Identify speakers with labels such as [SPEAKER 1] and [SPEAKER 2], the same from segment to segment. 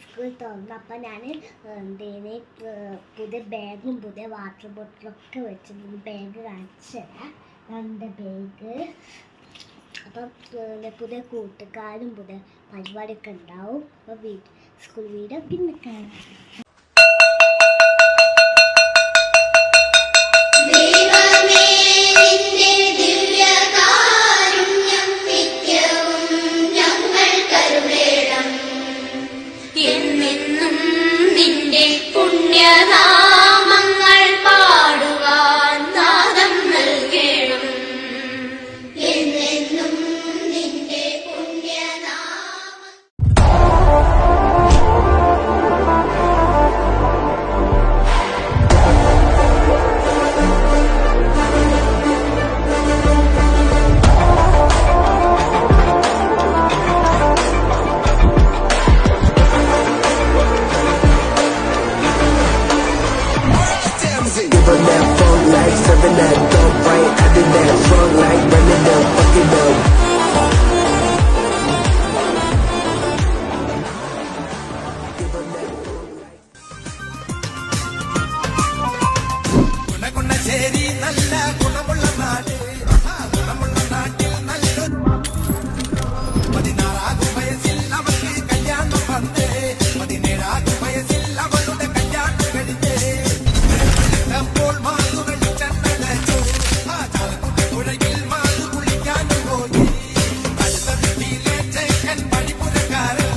[SPEAKER 1] School തുറന്നപ്പോൾ ഞാൻ എന്തേനെ പുതിയ ബാഗും പുതിയ വാട്ടർ ബോട്ടിലൊക്കെ വെച്ചിട്ടുണ്ട്. ബാഗ് കാണിച്ചു തരാം. എൻ്റെ ബാഗ് അപ്പം പുതിയ കൂട്ടുകാരും പുതിയ പരിപാടിയൊക്കെ ഉണ്ടാവും. അപ്പോൾ സ്കൂൾ വീഡിയോ പിന്നെ കാണാം.
[SPEAKER 2] പുണ്യനാമങ്ങൾ പാടുവാൻ നാദം നൽകണം. എന്നെന്നും നിന്റെ പുണ്യനാമം.
[SPEAKER 3] Giving that funk like serving that dope right. I did that funk like running them fucking up.
[SPEAKER 4] ഗുണഗുണശേരി നല്ല ഗുണമുള്ള നാട്, ഗുണമുള്ള നാട്ടിൽ നല്ലൊരു 16 വയസ്സിൽ അവൾക്ക് കല്യാണം വന്ന് 17 വയസ്സിൽ അവളുടെ കല്യാണം കഴിഞ്ഞ് അപ്പോൾ മാതുകളിൽ ചെന്നടച്ചു. ആ ചാലക്കുടി പുഴയിൽ മാതു കുളിക്കാൻ പോയി. അടുത്ത വീട്ടിലെ ചേക്കൻ പണിപ്പുരക്കാരൻ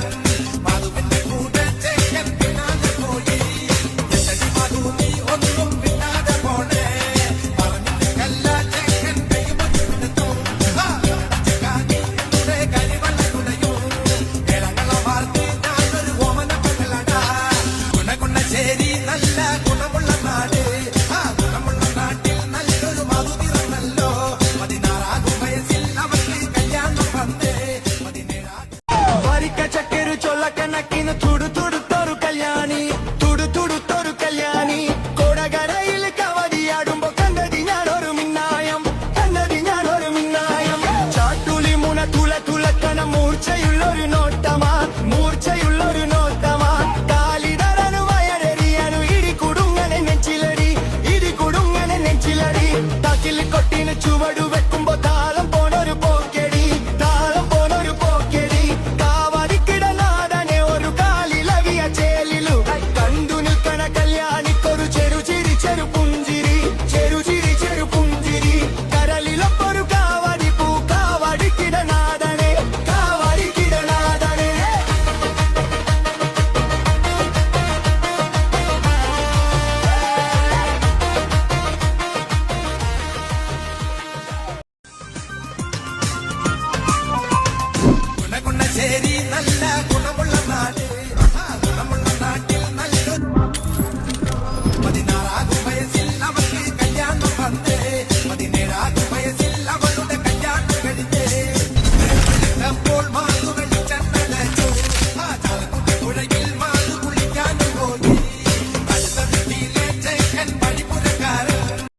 [SPEAKER 4] മാതുവിന്റെ കൂടെ ചേക്കൻ പിന്നാലെ പോയി. എന്തടി മാതു നീ ഒന്നും പിന്നാലെ പോണേ, പറഞ്ഞിട്ടല്ല ചേക്കൻ കൈമൊഴിഞ്ഞെടുത്തു. ചക്കാനി എന്നുടെ കരിവള്ള തുണയും ഇളങ്ങള വാർത്തി ഞാനൊരു ഓമന പകലടാ. ഗുണഗുണശേരി നല്ല ഗുണമുള്ള നാട്, ഗുണമുള്ള നാട്ടിൽ നല്ലൊരു മാതു പിറന്നല്ലോ. 16 വയസ്സിൽ അവർക്ക് കല്യാണം വന്ന് 17
[SPEAKER 5] Varika chakkeru cholla kanakinu